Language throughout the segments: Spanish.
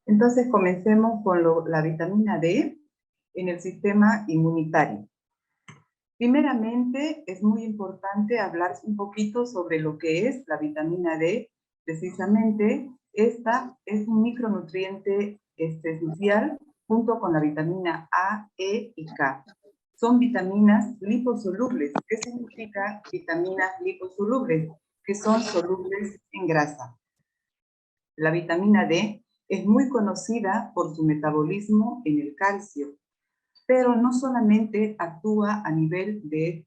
Entonces comencemos con la vitamina D en el sistema inmunitario. Primeramente, es muy importante hablar un poquito sobre lo que es la vitamina D. Precisamente, esta es un micronutriente esencial junto con la vitamina A, E y K. Son vitaminas liposolubles. ¿Qué significa vitaminas liposolubles? Que son solubles en grasa. La vitamina D es muy conocida por su metabolismo en el calcio, pero no solamente actúa a nivel de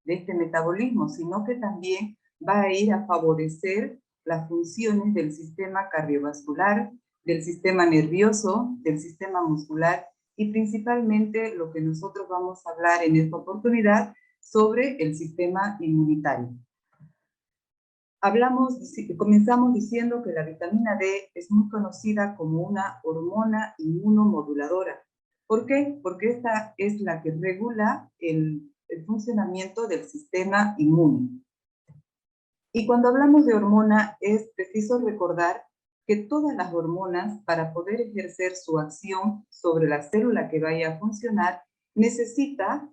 este metabolismo, sino que también va a ir a favorecer las funciones del sistema cardiovascular, del sistema nervioso, del sistema muscular y principalmente lo que nosotros vamos a hablar en esta oportunidad sobre el sistema inmunitario. Comenzamos diciendo que la vitamina D es muy conocida como una hormona inmunomoduladora. ¿Por qué? Porque esta es la que regula el funcionamiento del sistema inmune. Y cuando hablamos de hormona, es preciso recordar que todas las hormonas, para poder ejercer su acción sobre la célula que vaya a funcionar, necesita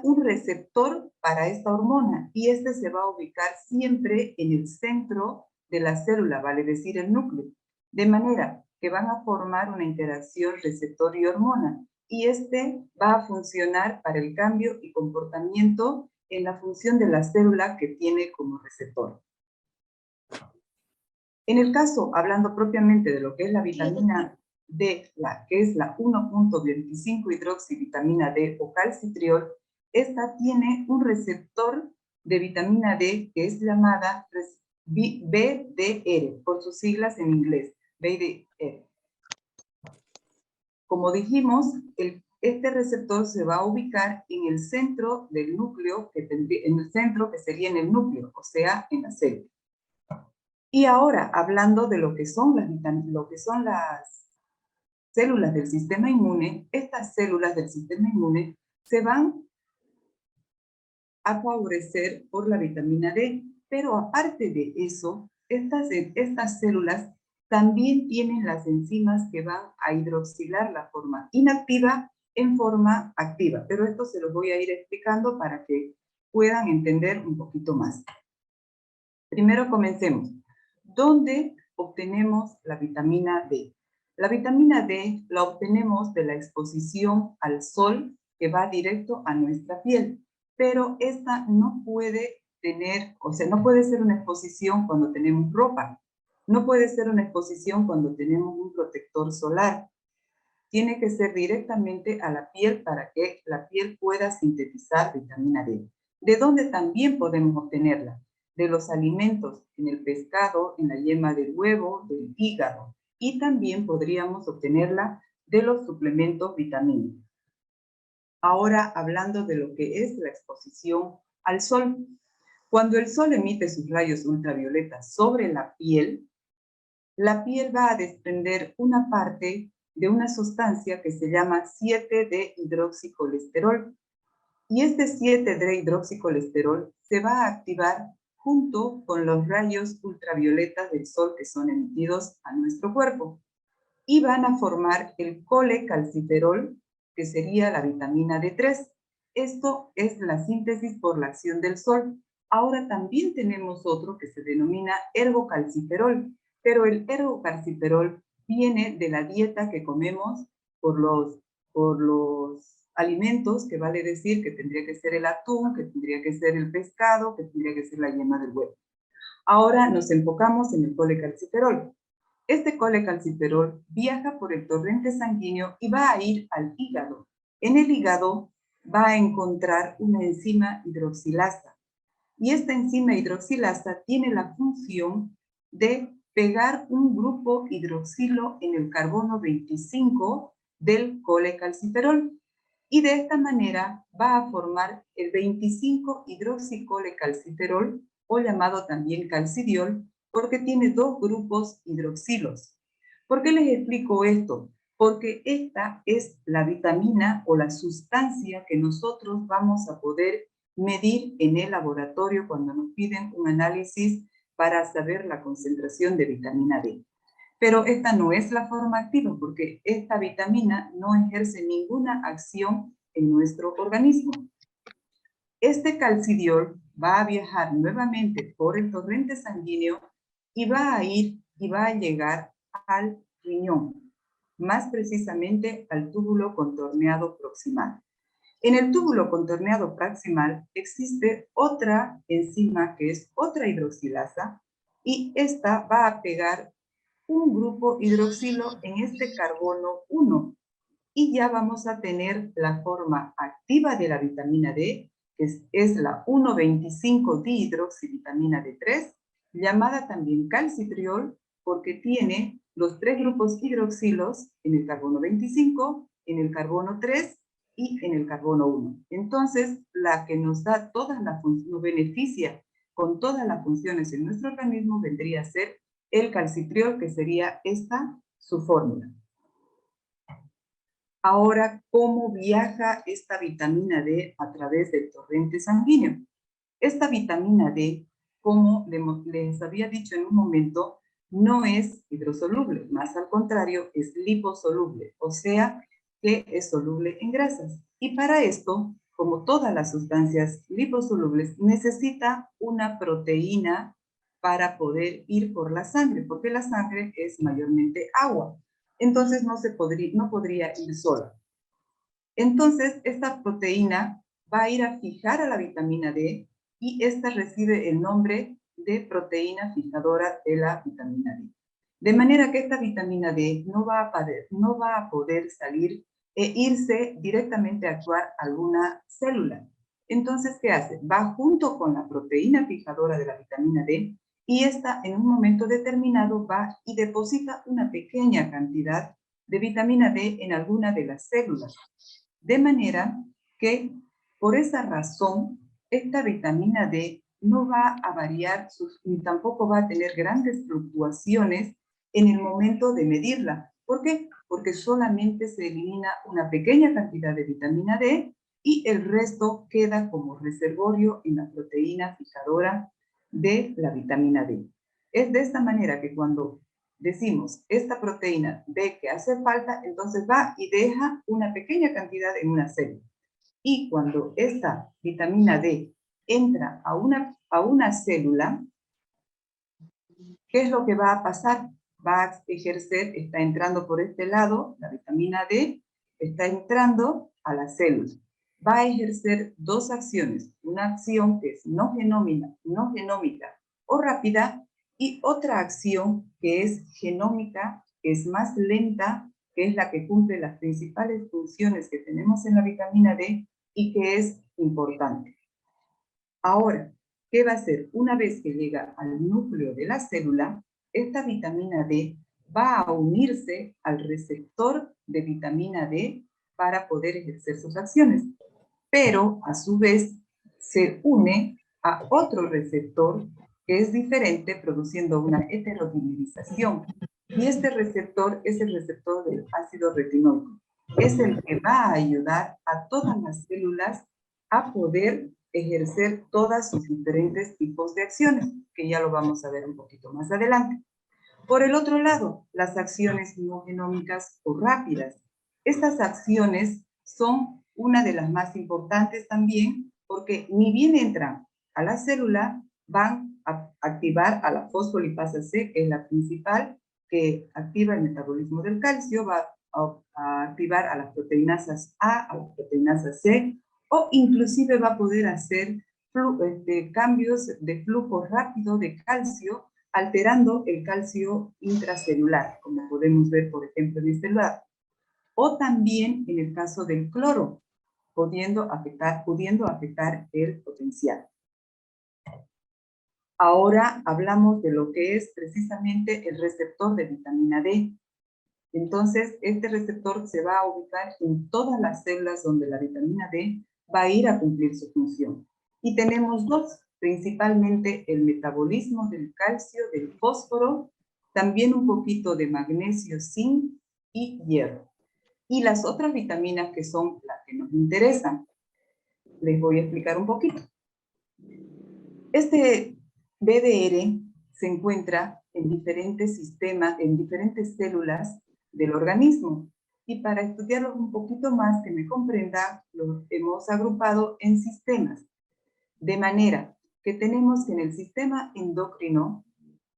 un receptor para esta hormona y este se va a ubicar siempre en el centro de la célula, vale decir el núcleo, de manera que van a formar una interacción receptor y hormona y este va a funcionar para el cambio y comportamiento en la función de la célula que tiene como receptor. En el caso, hablando propiamente de lo que es la vitamina D, que es la 1.25 hidroxivitamina D o calcitriol, esta tiene un receptor de vitamina D que es llamada BDR, por sus siglas en inglés, BDR. Como dijimos, este receptor se va a ubicar en el centro del núcleo, en el centro que sería en el núcleo, o sea, en la célula. Y ahora, hablando de lo que son las células del sistema inmune, estas células del sistema inmune se van a favorecer por la vitamina D, pero aparte de eso, estas células también tienen las enzimas que van a hidroxilar la forma inactiva en forma activa, pero esto se los voy a ir explicando para que puedan entender un poquito más. Primero comencemos. ¿Dónde obtenemos la vitamina D? La vitamina D la obtenemos de la exposición al sol que va directo a nuestra piel, pero esta no puede no puede ser una exposición cuando tenemos ropa, no puede ser una exposición cuando tenemos un protector solar. Tiene que ser directamente a la piel para que la piel pueda sintetizar vitamina D. ¿De dónde también podemos obtenerla? De los alimentos, en el pescado, en la yema del huevo, del hígado. Y también podríamos obtenerla de los suplementos vitamínicos. Ahora, hablando de lo que es la exposición al sol. Cuando el sol emite sus rayos ultravioletas sobre la piel va a desprender una parte de una sustancia que se llama 7-dehidroxicolesterol. Y este 7-dehidroxicolesterol se va a activar junto con los rayos ultravioletas del sol que son emitidos a nuestro cuerpo. Y van a formar el colecalciferol, que sería la vitamina D3. Esto es la síntesis por la acción del sol. Ahora también tenemos otro que se denomina ergocalciferol, pero el ergocalciferol viene de la dieta que comemos por los alimentos, que vale decir que tendría que ser el atún, que tendría que ser el pescado, que tendría que ser la yema del huevo. Ahora nos enfocamos en el colecalciferol. Este colecalciferol viaja por el torrente sanguíneo y va a ir al hígado. En el hígado va a encontrar una enzima hidroxilasa. Y esta enzima hidroxilasa tiene la función de pegar un grupo hidroxilo en el carbono 25 del colecalciferol. Y de esta manera va a formar el 25-hidroxicolecalciferol, o llamado también calcidiol, porque tiene dos grupos hidroxilos. ¿Por qué les explico esto? Porque esta es la vitamina o la sustancia que nosotros vamos a poder medir en el laboratorio cuando nos piden un análisis para saber la concentración de vitamina D. Pero esta no es la forma activa porque esta vitamina no ejerce ninguna acción en nuestro organismo. Este calcidiol va a viajar nuevamente por el torrente sanguíneo y va a llegar al riñón, más precisamente al túbulo contorneado proximal. En el túbulo contorneado proximal existe otra enzima que es otra hidroxilasa y esta va a pegar un grupo hidroxilo en este carbono 1 y ya vamos a tener la forma activa de la vitamina D, que es la 1,25-dihidroxivitamina D3, llamada también calcitriol, porque tiene los 3 grupos hidroxilos en el carbono 25, en el carbono 3 y en el carbono 1. Entonces, la que nos da todas las funciones, nos beneficia con todas las funciones en nuestro organismo vendría a ser el calcitriol, que sería esta su fórmula. Ahora, ¿cómo viaja esta vitamina D a través del torrente sanguíneo? Esta vitamina D, como les había dicho en un momento, no es hidrosoluble, más al contrario, es liposoluble, o sea, que es soluble en grasas. Y para esto, como todas las sustancias liposolubles, necesita una proteína para poder ir por la sangre, porque la sangre es mayormente agua. Entonces no podría ir sola. Entonces, esta proteína va a ir a fijar a la vitamina D y esta recibe el nombre de proteína fijadora de la vitamina D. De manera que esta vitamina D no va a poder salir e irse directamente a actuar a alguna célula. Entonces, ¿qué hace? Va junto con la proteína fijadora de la vitamina D y esta en un momento determinado va y deposita una pequeña cantidad de vitamina D en alguna de las células. De manera que, por esa razón, esta vitamina D no va a variar, ni tampoco va a tener grandes fluctuaciones en el momento de medirla. ¿Por qué? Porque solamente se elimina una pequeña cantidad de vitamina D y el resto queda como reservorio en la proteína fijadora de la vitamina D. Es de esta manera que cuando decimos esta proteína D que hace falta, entonces va y deja una pequeña cantidad en una célula. Y cuando esta vitamina D entra a una célula, ¿qué es lo que va a pasar? Va a ejercer, está entrando por este lado, la vitamina D está entrando a la célula. Va a ejercer dos acciones, una acción que es no genómica o rápida, y otra acción que es genómica, que es más lenta, que es la que cumple las principales funciones que tenemos en la vitamina D y que es importante. Ahora, ¿qué va a hacer? Una vez que llega al núcleo de la célula, esta vitamina D va a unirse al receptor de vitamina D para poder ejercer sus acciones, pero a su vez se une a otro receptor que es diferente, produciendo una heterodimerización. Y este receptor es el receptor del ácido retinoico. Es el que va a ayudar a todas las células a poder ejercer todos sus diferentes tipos de acciones, que ya lo vamos a ver un poquito más adelante. Por el otro lado, las acciones no genómicas o rápidas. Estas acciones son una de las más importantes también, porque ni bien entran a la célula, van a activar a la fosfolipasa C, que es la principal, que activa el metabolismo del calcio, va a activar a las proteinasas A, a las proteinasas C, o inclusive va a poder hacer cambios de flujo rápido de calcio, alterando el calcio intracelular, como podemos ver, por ejemplo, en este lado. O también en el caso del cloro, pudiendo afectar el potencial. Ahora hablamos de lo que es precisamente el receptor de vitamina D. Entonces, este receptor se va a ubicar en todas las células donde la vitamina D va a ir a cumplir su función. Y tenemos dos, principalmente el metabolismo del calcio, del fósforo, también un poquito de magnesio, zinc y hierro. Y las otras vitaminas que son las que nos interesan. Les voy a explicar un poquito. Este BDR se encuentra en diferentes sistemas, en diferentes células del organismo. Y para estudiarlo un poquito más, que me comprenda, lo hemos agrupado en sistemas. De manera que tenemos que en el sistema endocrino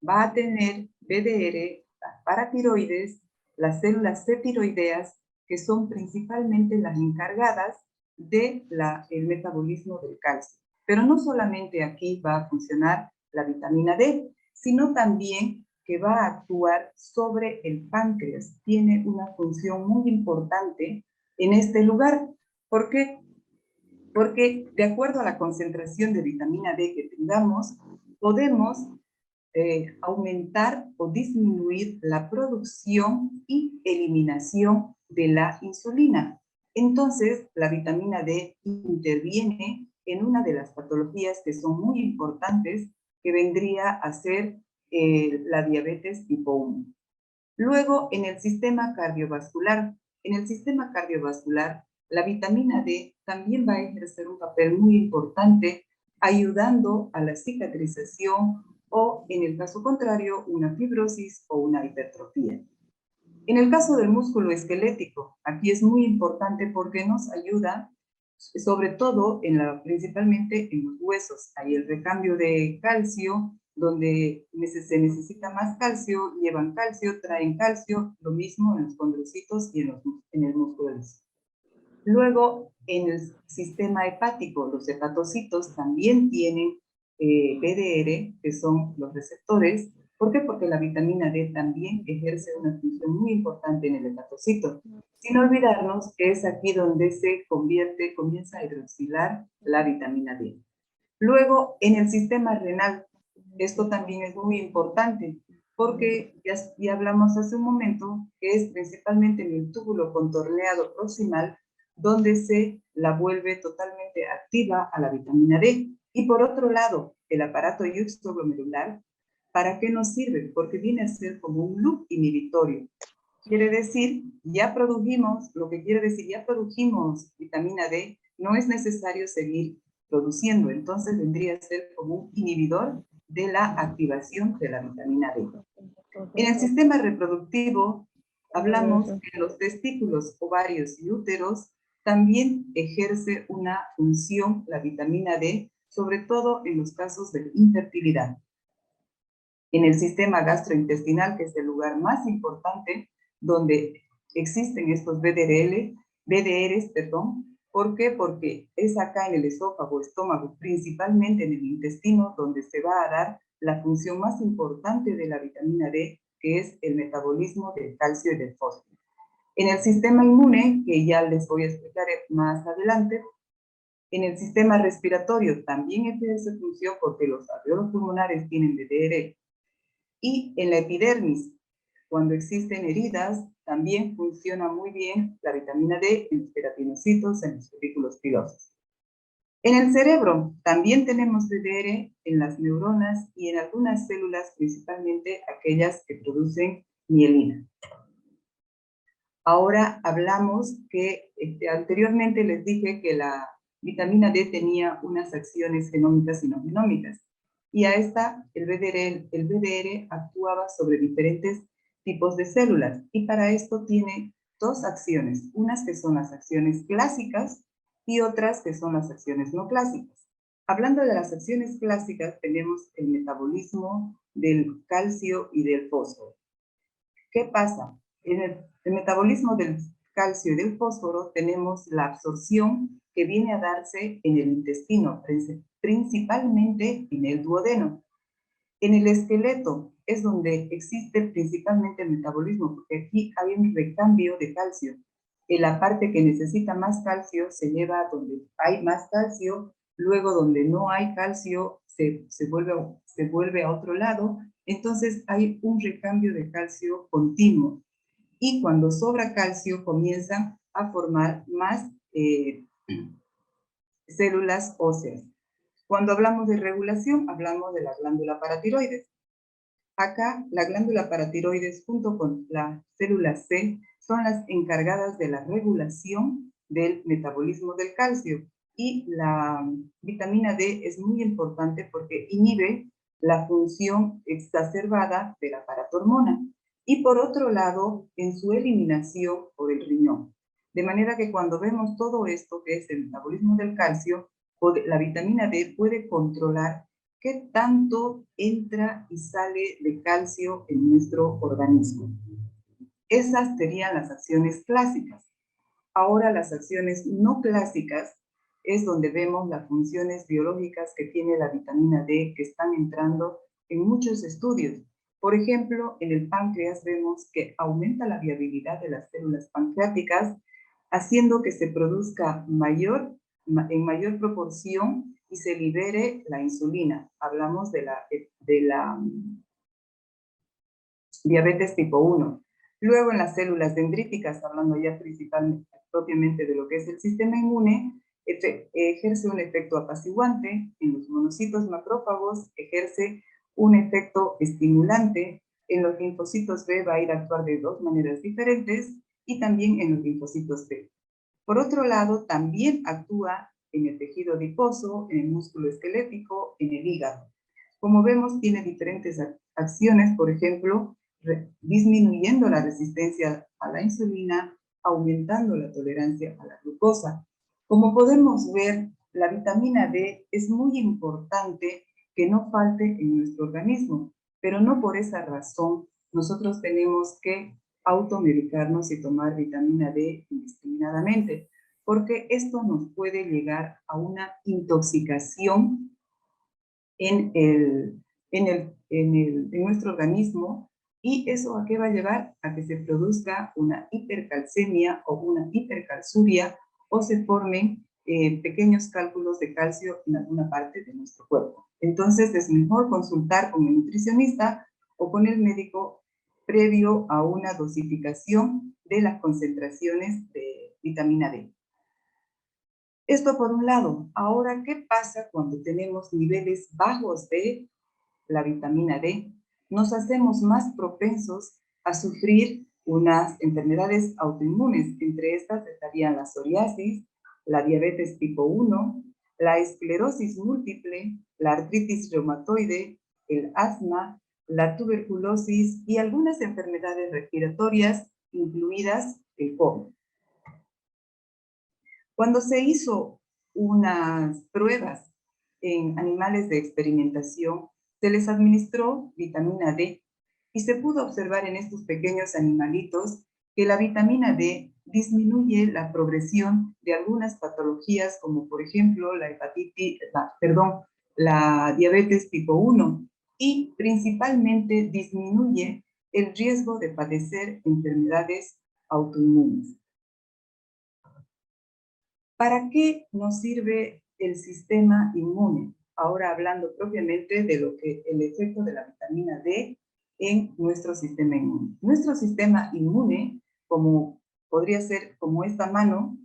va a tener BDR, las paratiroides, las células C tiroideas, que son principalmente las encargadas del metabolismo del calcio. Pero no solamente aquí va a funcionar la vitamina D, sino también que va a actuar sobre el páncreas. Tiene una función muy importante en este lugar. ¿Por qué? Porque de acuerdo a la concentración de vitamina D que tengamos, podemos aumentar o disminuir la producción y eliminación de la insulina. Entonces, la vitamina D interviene en una de las patologías que son muy importantes, que vendría a ser la diabetes tipo 1. Luego, en el sistema cardiovascular. En el sistema cardiovascular, la vitamina D también va a ejercer un papel muy importante, ayudando a la cicatrización o, en el caso contrario, una fibrosis o una hipertrofia. En el caso del músculo esquelético, aquí es muy importante porque nos ayuda, sobre todo, principalmente en los huesos. Hay el recambio de calcio, donde se necesita más calcio, llevan calcio, traen calcio, lo mismo en los condrocitos y en el músculo liso. Luego, en el sistema hepático, los hepatocitos también tienen BDR, que son los receptores. ¿Por qué? Porque la vitamina D también ejerce una función muy importante en el hepatocito. Sin olvidarnos que es aquí donde comienza a hidroxilar la vitamina D. Luego, en el sistema renal, esto también es muy importante, porque ya hablamos hace un momento que es principalmente en el túbulo contorneado proximal donde se la vuelve totalmente activa a la vitamina D. Y por otro lado, el aparato yuxtoglomerular, ¿para qué nos sirve? Porque viene a ser como un loop inhibitorio. Quiere decir, ya produjimos vitamina D, no es necesario seguir produciendo, entonces vendría a ser como un inhibidor de la activación de la vitamina D. En el sistema reproductivo, hablamos que los testículos, ovarios y úteros también ejerce una función la vitamina D, sobre todo en los casos de infertilidad. En el sistema gastrointestinal, que es el lugar más importante donde existen estos BDRs, ¿por qué? Porque es acá en el estómago, principalmente en el intestino, donde se va a dar la función más importante de la vitamina D, que es el metabolismo del calcio y del fósforo. En el sistema inmune, que ya les voy a explicar más adelante, en el sistema respiratorio también ejerce función porque los alveolos pulmonares tienen BDR. Y en la epidermis, cuando existen heridas, también funciona muy bien la vitamina D en los queratinocitos, en los folículos pilosos. En el cerebro también tenemos BDR en las neuronas y en algunas células, principalmente aquellas que producen mielina. Ahora hablamos que anteriormente les dije que la vitamina D tenía unas acciones genómicas y no genómicas. Y a esta, el BDR actuaba sobre diferentes tipos de células. Y para esto tiene dos acciones. Unas que son las acciones clásicas y otras que son las acciones no clásicas. Hablando de las acciones clásicas, tenemos el metabolismo del calcio y del fósforo. ¿Qué pasa? En el metabolismo del calcio y del fósforo tenemos la absorción que viene a darse en el intestino, principalmente en el duodeno. En el esqueleto es donde existe principalmente el metabolismo, porque aquí hay un recambio de calcio. En la parte que necesita más calcio se lleva a donde hay más calcio, luego donde no hay calcio se vuelve a otro lado. Entonces hay un recambio de calcio continuo. Y cuando sobra calcio comienzan a formar más células óseas. Cuando hablamos de regulación, hablamos de la glándula paratiroides. Acá, la glándula paratiroides junto con la célula C son las encargadas de la regulación del metabolismo del calcio. Y la vitamina D es muy importante porque inhibe la función exacerbada de la paratormona y por otro lado en su eliminación por el riñón. De manera que cuando vemos todo esto, que es el metabolismo del calcio, la vitamina D puede controlar qué tanto entra y sale de calcio en nuestro organismo. Esas serían las acciones clásicas. Ahora las acciones no clásicas es donde vemos las funciones biológicas que tiene la vitamina D que están entrando en muchos estudios. Por ejemplo, en el páncreas vemos que aumenta la viabilidad de las células pancreáticas, haciendo que se produzca en mayor proporción y se libere la insulina. Hablamos de la diabetes tipo 1. Luego en las células dendríticas, hablando ya principalmente, propiamente de lo que es el sistema inmune, ejerce un efecto apaciguante. En los monocitos macrófagos ejerce un efecto estimulante. En los linfocitos B va a ir a actuar de dos maneras diferentes y también en los linfocitos T. Por otro lado, también actúa en el tejido adiposo, en el músculo esquelético, en el hígado. Como vemos, tiene diferentes acciones, por ejemplo, disminuyendo la resistencia a la insulina, aumentando la tolerancia a la glucosa. Como podemos ver, la vitamina D es muy importante que no falte en nuestro organismo, pero no por esa razón nosotros tenemos que automedicarnos y tomar vitamina D indiscriminadamente, porque esto nos puede llegar a una intoxicación en nuestro organismo, y eso ¿a qué va a llevar? A que se produzca una hipercalcemia o una hipercalciuria o se formen pequeños cálculos de calcio en alguna parte de nuestro cuerpo. Entonces es mejor consultar con el nutricionista o con el médico previo a una dosificación de las concentraciones de vitamina D. Esto por un lado. Ahora, ¿qué pasa cuando tenemos niveles bajos de la vitamina D? Nos hacemos más propensos a sufrir unas enfermedades autoinmunes. Entre estas estarían la psoriasis, la diabetes tipo 1, la esclerosis múltiple, la artritis reumatoide, el asma, la tuberculosis y algunas enfermedades respiratorias, incluidas el COVID. Cuando se hizo unas pruebas en animales de experimentación, se les administró vitamina D y se pudo observar en estos pequeños animalitos que la vitamina D disminuye la progresión de algunas patologías como por ejemplo la diabetes tipo 1 y principalmente disminuye el riesgo de padecer enfermedades autoinmunes. ¿Para qué nos sirve el sistema inmune? Ahora hablando propiamente de lo que el efecto de la vitamina D en nuestro sistema inmune. Nuestro sistema inmune, como podría ser como esta mano,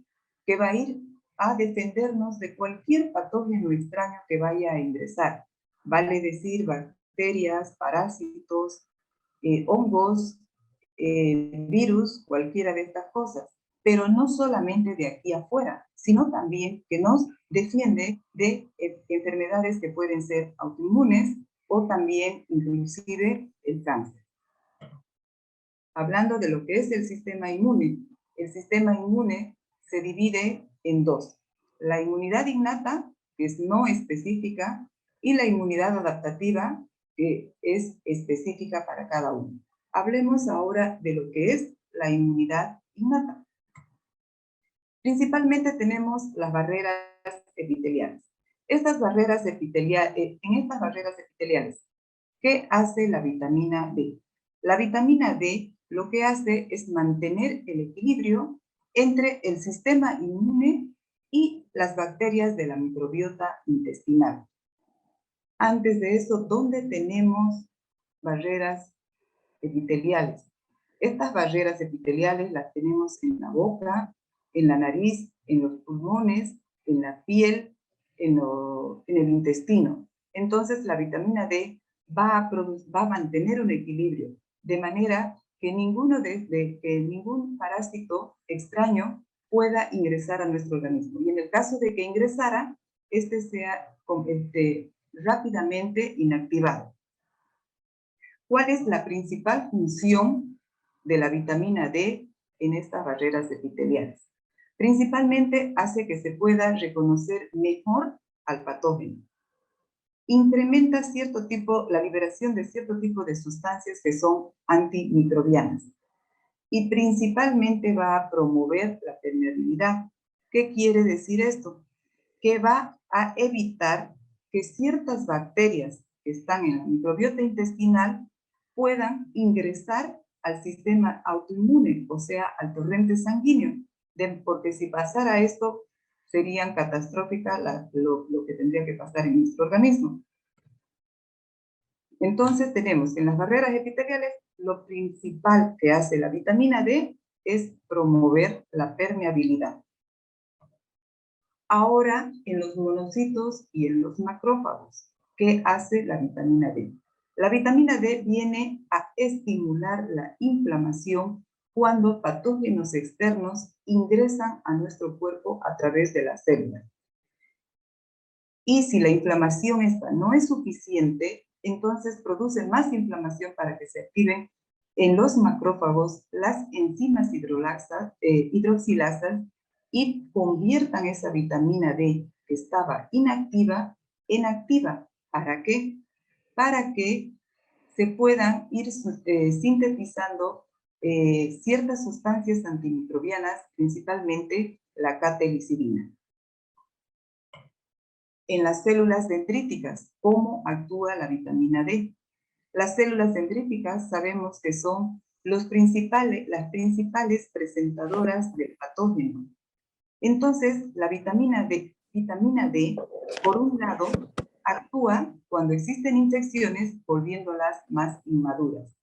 que va a ir a defendernos de cualquier patógeno extraño que vaya a ingresar. Vale decir, bacterias, parásitos, hongos, virus, cualquiera de estas cosas. Pero no solamente de aquí afuera, sino también que nos defiende de enfermedades que pueden ser autoinmunes o también inclusive el cáncer. Hablando de lo que es el sistema inmune se divide en dos: la inmunidad innata, que es no específica, y la inmunidad adaptativa, que es específica para cada uno. Hablemos ahora de lo que es la inmunidad innata. Principalmente tenemos las barreras epiteliales. En estas barreras epiteliales, ¿qué hace la vitamina D? La vitamina D lo que hace es mantener el equilibrio entre el sistema inmune y las bacterias de la microbiota intestinal. Antes de eso, ¿dónde tenemos barreras epiteliales? Estas barreras epiteliales las tenemos en la boca, en la nariz, en los pulmones, en la piel, en el intestino. Entonces la vitamina D va a mantener un equilibrio, de manera que ningún parásito extraño pueda ingresar a nuestro organismo. Y en el caso de que ingresara, rápidamente inactivado. ¿Cuál es la principal función de la vitamina D en estas barreras epiteliales? Principalmente hace que se pueda reconocer mejor al patógeno. Incrementa la liberación de cierto tipo de sustancias que son antimicrobianas. Y principalmente va a promover la permeabilidad. ¿Qué quiere decir esto? Que va a evitar que ciertas bacterias que están en la microbiota intestinal puedan ingresar al sistema autoinmune, o sea, al torrente sanguíneo, porque si pasara esto, serían catastróficas lo que tendría que pasar en nuestro organismo. Entonces tenemos en las barreras epiteliales, lo principal que hace la vitamina D es promover la permeabilidad. Ahora, en los monocitos y en los macrófagos, ¿qué hace la vitamina D? La vitamina D viene a estimular la inflamación cuando patógenos externos ingresan a nuestro cuerpo a través de las células. Y si la inflamación esta no es suficiente, entonces produce más inflamación para que se activen en los macrófagos las enzimas hidroxilasas y conviertan esa vitamina D que estaba inactiva en activa. ¿Para qué? Para que se puedan ir sintetizando ciertas sustancias antimicrobianas, principalmente la catelicilina. En las células dendríticas, ¿cómo actúa la vitamina D? Las células dendríticas sabemos que son las principales presentadoras del patógeno. Entonces, la vitamina D, por un lado, actúa cuando existen infecciones, volviéndolas más inmaduras.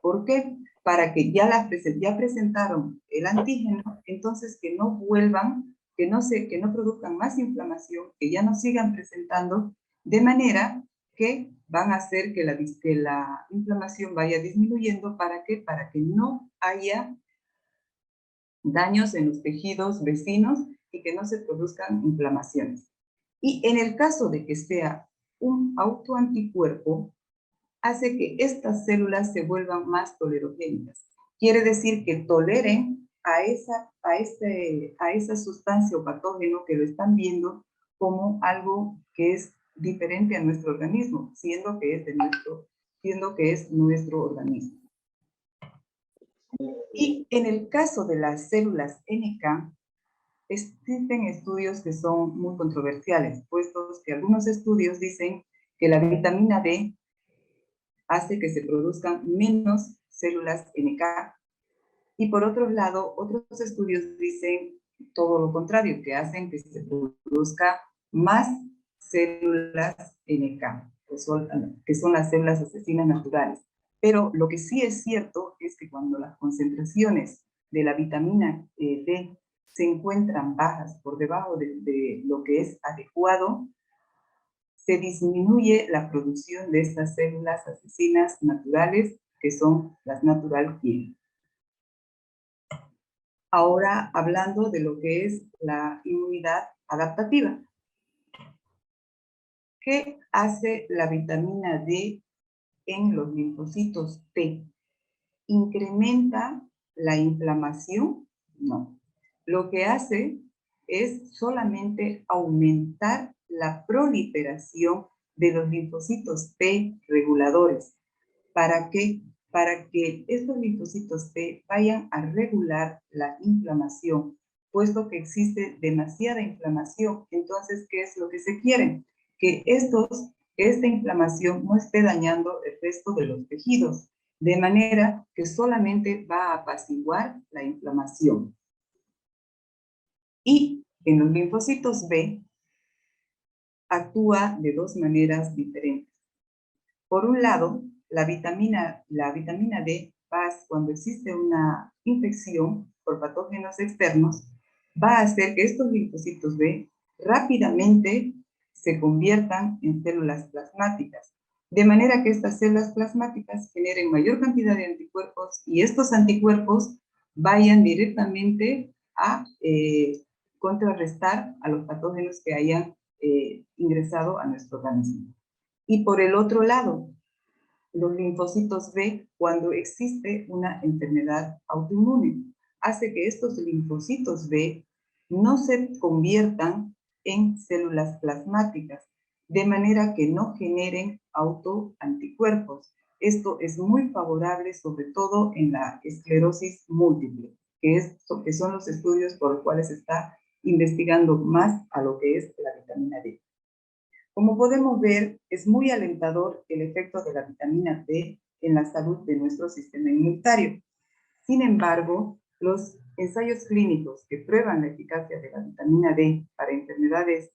¿Por qué? Para que ya presentaron el antígeno, entonces que no vuelvan, que no produzcan más inflamación, que ya no sigan presentando, de manera que van a hacer que la inflamación vaya disminuyendo. ¿Para qué? Para que no haya daños en los tejidos vecinos y que no se produzcan inflamaciones. Y en el caso de que sea un autoanticuerpo, hace que estas células se vuelvan más tolerogénicas. Quiere decir que toleren a esa sustancia o patógeno que lo están viendo como algo que es diferente a nuestro organismo, siendo que es nuestro organismo. Y en el caso de las células NK, existen estudios que son muy controversiales, puestos que algunos estudios dicen que la vitamina D hace que se produzcan menos células NK. Y por otro lado, otros estudios dicen todo lo contrario, que hacen que se produzca más células NK, que son las células asesinas naturales. Pero lo que sí es cierto es que cuando las concentraciones de la vitamina D se encuentran bajas por debajo de lo que es adecuado, se disminuye la producción de estas células asesinas naturales, que son las natural killer. Ahora hablando de lo que es la inmunidad adaptativa. ¿Qué hace la vitamina D en los linfocitos T? ¿Incrementa la inflamación? No. Lo que hace es solamente aumentar la proliferación de los linfocitos T reguladores. ¿Para qué? Para que estos linfocitos T vayan a regular la inflamación, puesto que existe demasiada inflamación. Entonces, ¿qué es lo que se quiere? Que esta inflamación no esté dañando el resto de los tejidos, de manera que solamente va a apaciguar la inflamación. Y en los linfocitos B actúa de dos maneras diferentes. Por un lado, la vitamina D, cuando existe una infección por patógenos externos, va a hacer que estos linfocitos B rápidamente se conviertan en células plasmáticas, de manera que estas células plasmáticas generen mayor cantidad de anticuerpos y estos anticuerpos vayan directamente a contrarrestar a los patógenos que hayan ingresado a nuestro organismo. Y por el otro lado, los linfocitos B, cuando existe una enfermedad autoinmune, hace que estos linfocitos B no se conviertan en células plasmáticas, de manera que no generen autoanticuerpos. Esto es muy favorable, sobre todo en la esclerosis múltiple, que son los estudios por los cuales se está investigando más a lo que es la vitamina D. Como podemos ver, es muy alentador el efecto de la vitamina D en la salud de nuestro sistema inmunitario. Sin embargo, los ensayos clínicos que prueban la eficacia de la vitamina D para enfermedades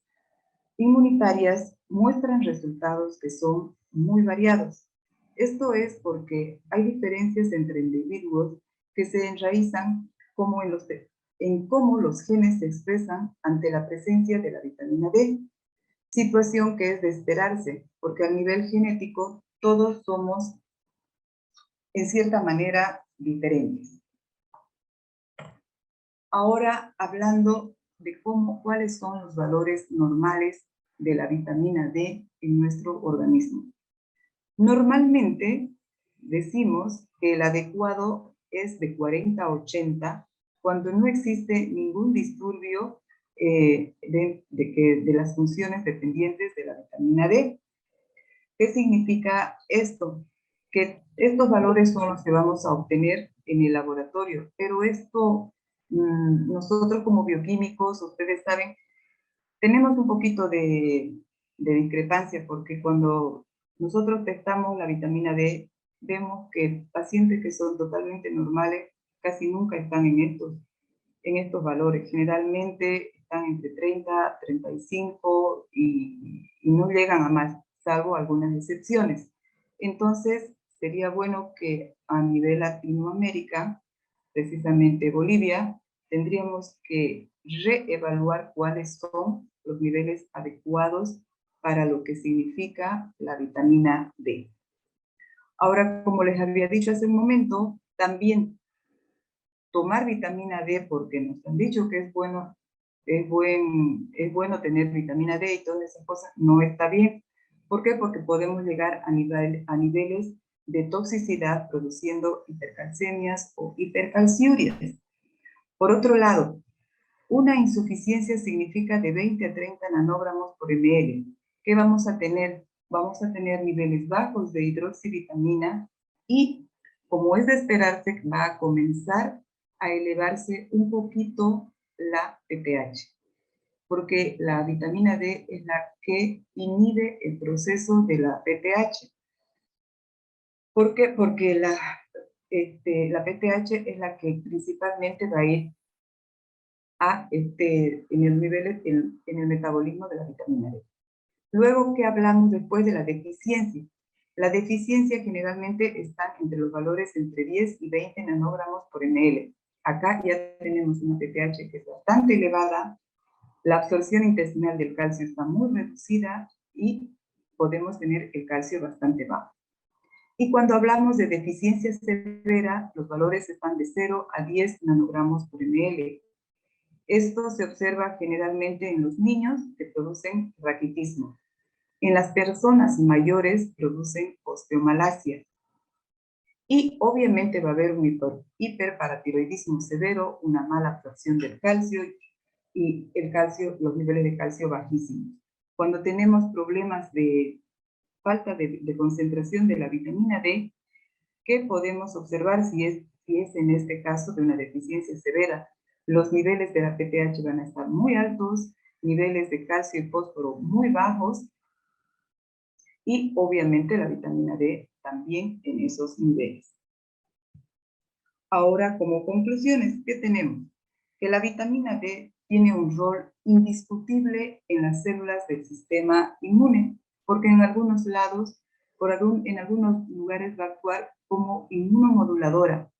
inmunitarias muestran resultados que son muy variados. Esto es porque hay diferencias entre individuos que se enraizan en cómo los genes se expresan ante la presencia de la vitamina D. Situación que es de esperarse, porque a nivel genético todos somos en cierta manera diferentes. Ahora, hablando de cuáles son los valores normales de la vitamina D en nuestro organismo. Normalmente decimos que el adecuado es de 40 a 80 cuando no existe ningún disturbio de las funciones dependientes de la vitamina D. ¿Qué significa esto? Que estos valores son los que vamos a obtener en el laboratorio, pero esto nosotros como bioquímicos, ustedes saben, tenemos un poquito de discrepancia porque cuando nosotros testamos la vitamina D, vemos que pacientes que son totalmente normales casi nunca están en estos valores. Generalmente están entre 30, 35 y no llegan a más, salvo algunas excepciones. Entonces, sería bueno que a nivel Latinoamérica, precisamente Bolivia, tendríamos que reevaluar cuáles son los niveles adecuados para lo que significa la vitamina D. Ahora, como les había dicho hace un momento, también tomar vitamina D, porque nos han dicho que es bueno, es bueno tener vitamina D y todas esas cosas, no está bien. ¿Por qué? Porque podemos llegar a niveles de toxicidad produciendo hipercalcemias o hipercalciurias. Por otro lado, una insuficiencia significa de 20 a 30 nanogramos por ml. ¿Qué vamos a tener? Vamos a tener niveles bajos de hidroxivitamina y, como es de esperarse, va a comenzar a elevarse un poquito la PTH, porque la vitamina D es la que inhibe el proceso de la PTH. ¿Por qué? Porque la PTH es la que principalmente va a ir en el metabolismo de la vitamina D. Luego, ¿qué hablamos después de la deficiencia? La deficiencia generalmente está entre los valores entre 10 y 20 nanogramos por ml. Acá ya tenemos una PTH que es bastante elevada, la absorción intestinal del calcio está muy reducida y podemos tener el calcio bastante bajo. Y cuando hablamos de deficiencia severa, los valores están de 0 a 10 nanogramos por ml. Esto se observa generalmente en los niños que producen raquitismo. En las personas mayores producen osteomalacia. Y obviamente va a haber un hiperparatiroidismo severo, una mala absorción del calcio y los niveles de calcio bajísimos. Cuando tenemos problemas de falta de concentración de la vitamina D, ¿qué podemos observar si es en este caso de una deficiencia severa? Los niveles de la PTH van a estar muy altos, niveles de calcio y fósforo muy bajos, y obviamente la vitamina D también en esos niveles. Ahora, como conclusiones, ¿qué tenemos? Que la vitamina D tiene un rol indiscutible en las células del sistema inmune, porque en algunos en algunos lugares va a actuar como inmunomoduladora,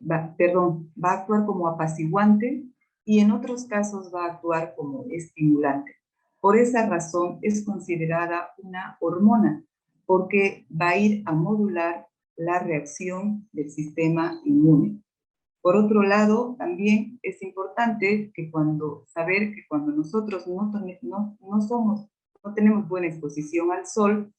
va a actuar como apaciguante y en otros casos va a actuar como estimulante. Por esa razón es considerada una hormona, porque va a ir a modular la reacción del sistema inmune. Por otro lado, también es importante saber que cuando nosotros no tenemos buena exposición al sol,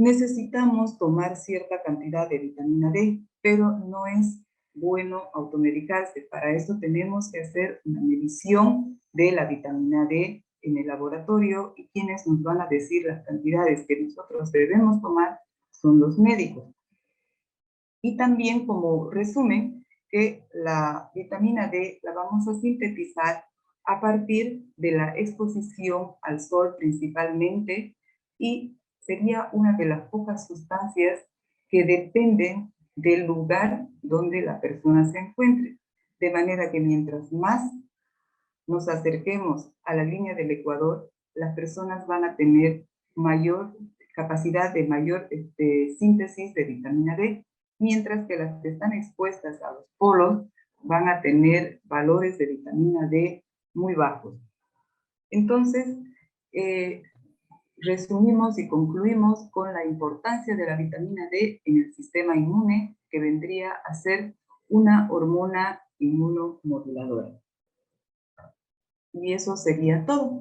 necesitamos tomar cierta cantidad de vitamina D, pero no es bueno automedicarse. Para eso tenemos que hacer una medición de la vitamina D en el laboratorio y quienes nos van a decir las cantidades que nosotros debemos tomar son los médicos. Y también como resumen, que la vitamina D la vamos a sintetizar a partir de la exposición al sol principalmente y sería una de las pocas sustancias que dependen del lugar donde la persona se encuentre. De manera que mientras más nos acerquemos a la línea del Ecuador, las personas van a tener mayor capacidad de mayor síntesis de vitamina D, mientras que las que están expuestas a los polos van a tener valores de vitamina D muy bajos. Entonces, resumimos y concluimos con la importancia de la vitamina D en el sistema inmune, que vendría a ser una hormona inmunomoduladora. Y eso sería todo.